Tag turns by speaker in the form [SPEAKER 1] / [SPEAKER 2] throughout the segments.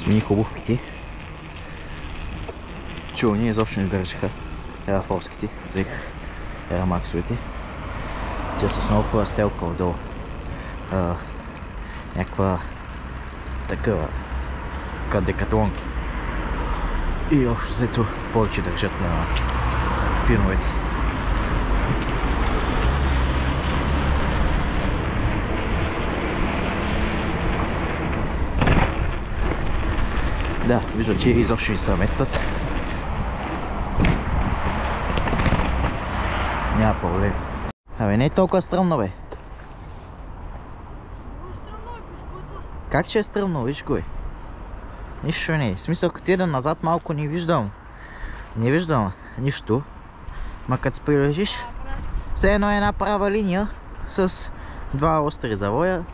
[SPEAKER 1] Смених обувките. Чулни изобщо не държаха. Ерафорските. Взех ерамаксовете. Те са с много хубава стелка отдолу. Някаква такава декатлонки. И общо взето повече държат на пиновете. Да, виждам, че изобщо не се местат. Няма проблем. Абе, не е толкова стръмно, бе. Как ще е стръмно, виж го, бе. Нищо не е. В смисъл, като еда назад малко не виждам. Не виждам нищо. Ма като се прилежиш, все едно е една права линия с два остри завоя.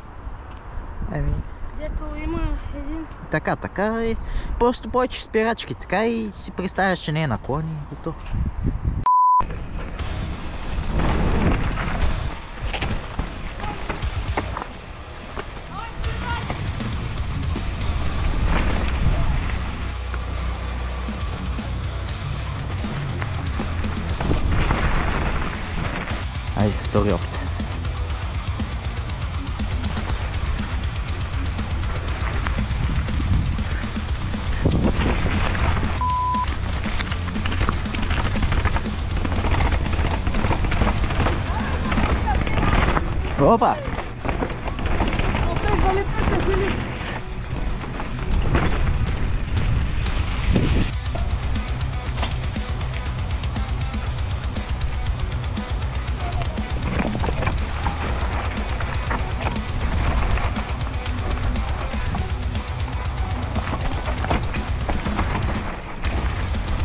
[SPEAKER 1] Еми...
[SPEAKER 2] Дето има един...
[SPEAKER 1] Така и просто повече спирачки, така и си представяш, че не е наклони и то. Айде, втори опит. Опа!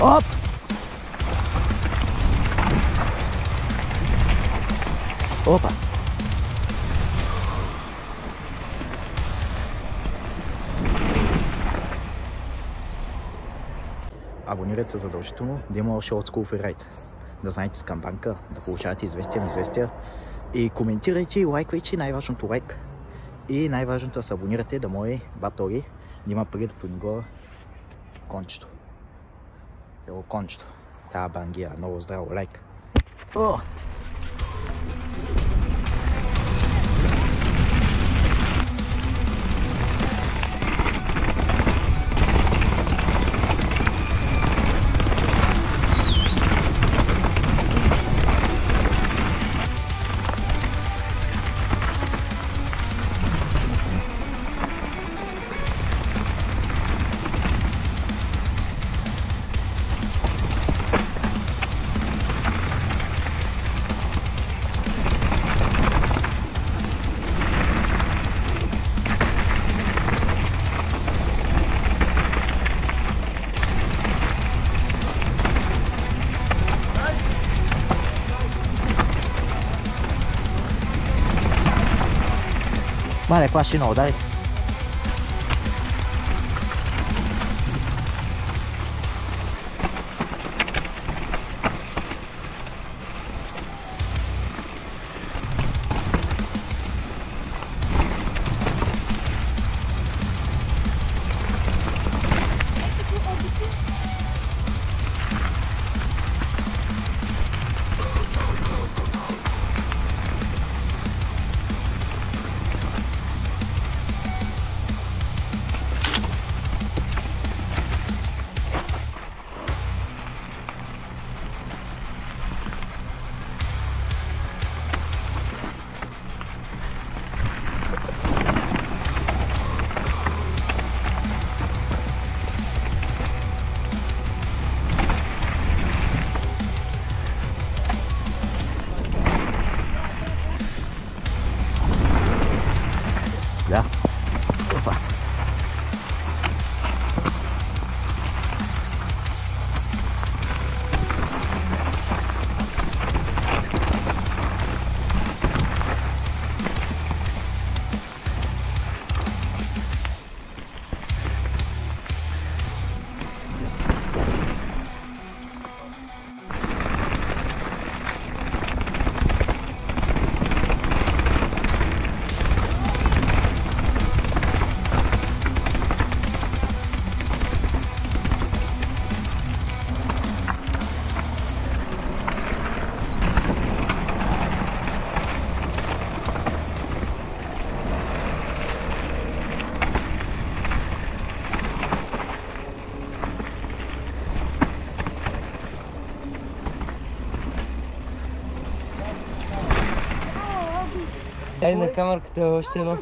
[SPEAKER 1] Оп! Опа! Абонирайте се задължително, да има още от School Free Ride. Да знаете с камбанка, да получавате известия и коментирайте и лайквайте, най-важното лайк. И най-важното да се абонирате да може батори да има придато него кончето. Ево кончето. Тая бангия, много здраво, лайк. О! Vale, quasi no, dai.
[SPEAKER 3] Дай на камерката още едно.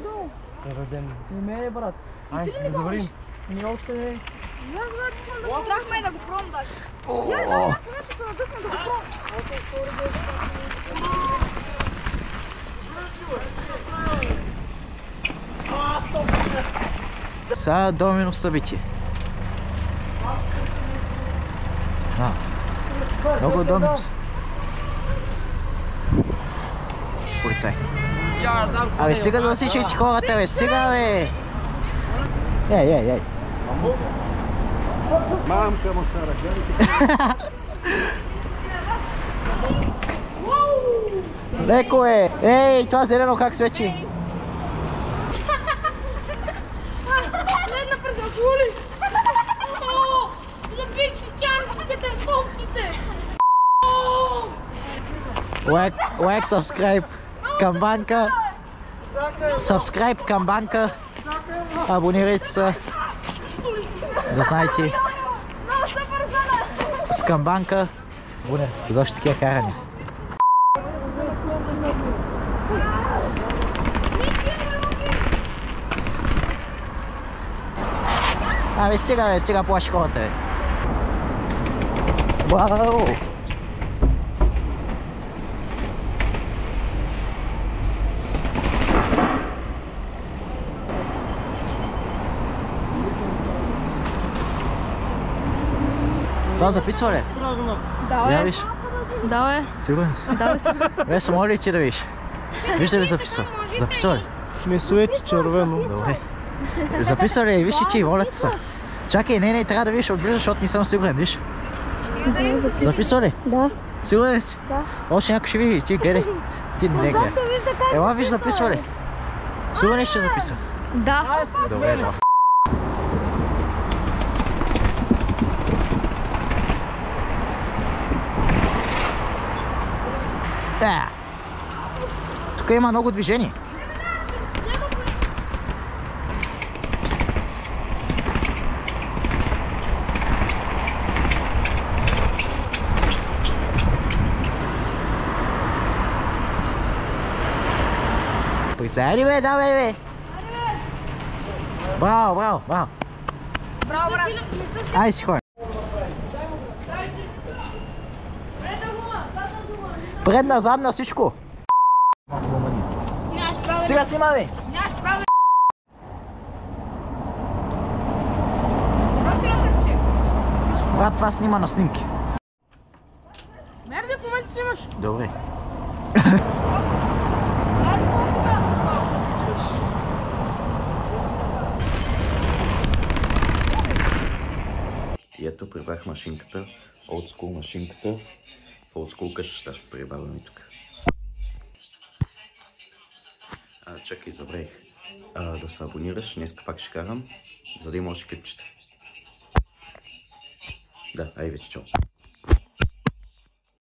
[SPEAKER 4] Не ме, брат.
[SPEAKER 3] Айде, да заварим.
[SPEAKER 4] Ми още не.
[SPEAKER 2] Аз брат, искам да го трахме да го пробвам даже. Я знам, аз не ще се надъхна да го пробвам.
[SPEAKER 1] Са домино събитие. Много домино. Полицай. Абе, стига да засичайте хората, бе, стига, бе! Ей!
[SPEAKER 5] Мамка му стара, гледай.
[SPEAKER 1] Леко е! Ей, това зелено как свечи?
[SPEAKER 2] Ледна през алкохоли! Забих си чанчиката в колките!
[SPEAKER 1] Лайк, subscribe към банка. Subscribe към банка. Абонирайте се. Да знаете.
[SPEAKER 2] Много са бързана!
[SPEAKER 1] С към банка. Защо такива карани? Абе, стига плаши хората, бе. Браво! Това записва ли?
[SPEAKER 2] Да,
[SPEAKER 1] Я виж.
[SPEAKER 2] Да, бе.
[SPEAKER 1] Сигурен си?
[SPEAKER 2] Да, бе, сигурен съм.
[SPEAKER 1] Бе, моля ли ти да виж? Вижда ли записва? Записва ли?
[SPEAKER 4] Ми свети червено.
[SPEAKER 1] Добре. Записва ли? Виж и ти, волята са. Чакай, не, трябва да видиш отблизо, защото не съм сигурен, виж. Записва ли?
[SPEAKER 2] Да.
[SPEAKER 1] Сигурен ли си?
[SPEAKER 2] Да.
[SPEAKER 1] Още някой ще види, ти гледай. Ти не гледай.
[SPEAKER 2] се вижда как
[SPEAKER 1] Ела, виж, записва ли? Сигурен ли ще записва?
[SPEAKER 2] Да.
[SPEAKER 1] Добре, да. Да. Тук има много движение. Присяди, бе, давай, бе. Браво.
[SPEAKER 2] Браво, брат.
[SPEAKER 1] Ай си хой. Предна, задна, всичко. Сега снимаме. Брат, това снима на снимки.
[SPEAKER 2] Мерде, в момента снимаш.
[SPEAKER 1] Добре. И ето прибрах машинката, олдскул машинката, в олдскул къщата прибавяме тук. Чакай, забравих да се абонираш, днеска пак ще карам, за да имаш клипчета. Да, ай вече, чао.